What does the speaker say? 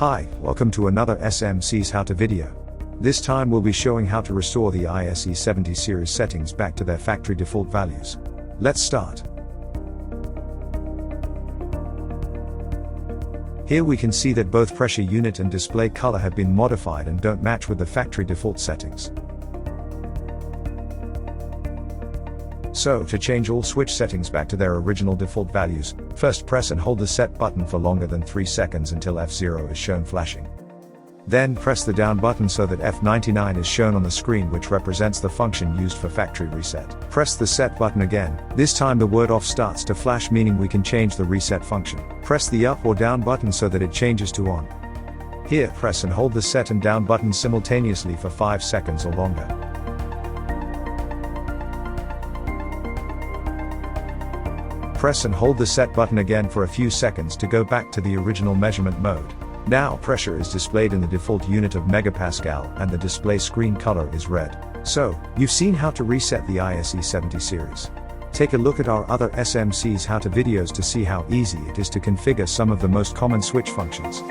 Hi, welcome to another SMC's how-to video. This time we'll be showing how to restore the ISE70 series settings back to their factory default values. Let's start. Here we can see that both pressure unit and display color have been modified and don't match with the factory default settings. So, to change all switch settings back to their original default values, first press and hold the set button for longer than 3 seconds until F0 is shown flashing. Then press the down button so that F99 is shown on the screen, which represents the function used for factory reset. Press the set button again. This time the word off starts to flash, meaning we can change the reset function. Press the up or down button so that it changes to on. Here, press and hold the set and down buttons simultaneously for 5 seconds or longer. Press and hold the set button again for a few seconds to go back to the original measurement mode. Now pressure is displayed in the default unit of megapascal and the display screen color is red. So, you've seen how to reset the ISE70 series. Take a look at our other SMC's how-to videos to see how easy it is to configure some of the most common switch functions.